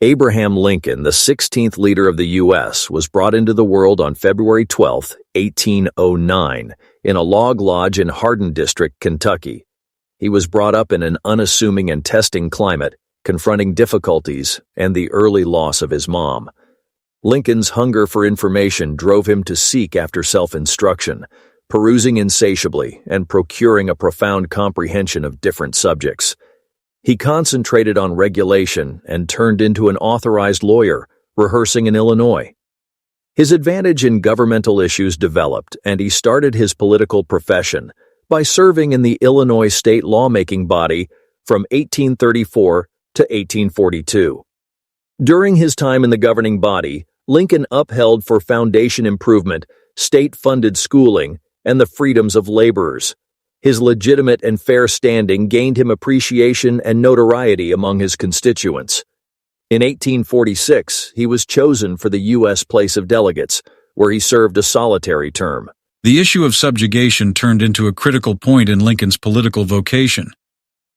Abraham Lincoln, the 16th leader of the U.S., was brought into the world on February 12, 1809, in a log lodge in Hardin District, Kentucky. He was brought up in an unassuming and testing climate, confronting difficulties and the early loss of his mom. Lincoln's hunger for information drove him to seek after self-instruction, perusing insatiably and procuring a profound comprehension of different subjects. He concentrated on regulation and turned into an authorized lawyer, rehearsing in Illinois. His advantage in governmental issues developed, and he started his political profession by serving in the Illinois state lawmaking body from 1834 to 1842. During his time in the governing body, Lincoln upheld for foundation improvement, state-funded schooling, and the freedoms of laborers. His legitimate and fair standing gained him appreciation and notoriety among his constituents. In 1846, he was chosen for the U.S. Place of Delegates, where he served a solitary term. The issue of subjugation turned into a critical point in Lincoln's political vocation.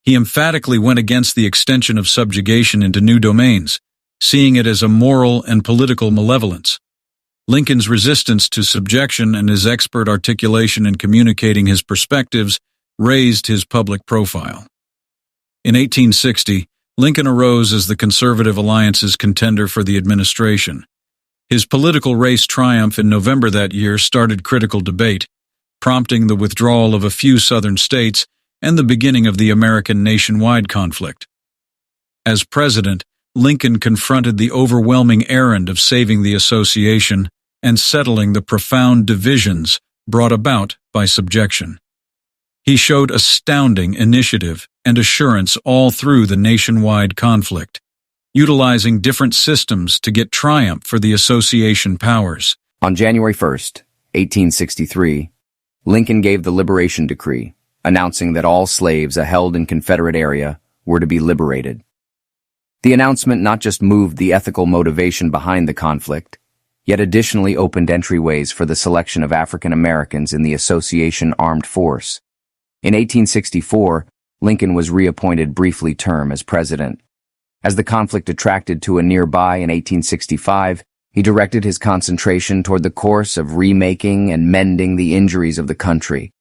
He emphatically went against the extension of subjugation into new domains, seeing it as a moral and political malevolence. Lincoln's resistance to subjection and his expert articulation in communicating his perspectives raised his public profile. In 1860, Lincoln arose as the Conservative Alliance's contender for the administration. His political race triumph in November that year started critical debate, prompting the withdrawal of a few southern states and the beginning of the American nationwide conflict. As president, Lincoln confronted the overwhelming errand of saving the association and settling the profound divisions brought about by subjection. He showed astounding initiative and assurance all through the nationwide conflict, utilizing different systems to get triumph for the association powers. On January 1st, 1863, Lincoln gave the Liberation Decree, announcing that all slaves held in Confederate area were to be liberated. The announcement not just moved the ethical motivation behind the conflict, yet additionally opened entryways for the selection of African Americans in the Association Armed Force. In 1864, Lincoln was reappointed briefly term as president. As the conflict attracted to a nearby in 1865, he directed his concentration toward the course of remaking and mending the injuries of the country.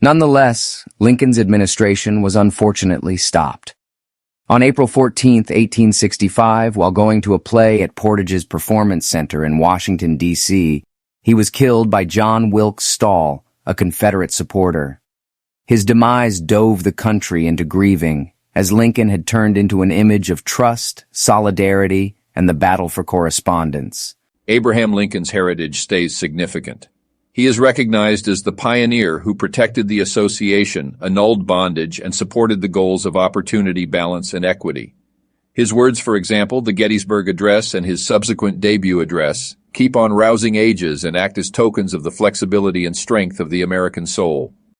Nonetheless, Lincoln's administration was unfortunately stopped. On April 14, 1865, while going to a play at Portage's Performance Center in Washington, D.C., he was killed by John Wilkes Stall, a Confederate supporter. His demise dove the country into grieving, as Lincoln had turned into an image of trust, solidarity, and the battle for correspondence. Abraham Lincoln's heritage stays significant. He is recognized as the pioneer who protected the association, annulled bondage, and supported the goals of opportunity, balance, and equity. His words, for example, the Gettysburg Address and his subsequent debut address, keep on rousing ages and act as tokens of the flexibility and strength of the American soul.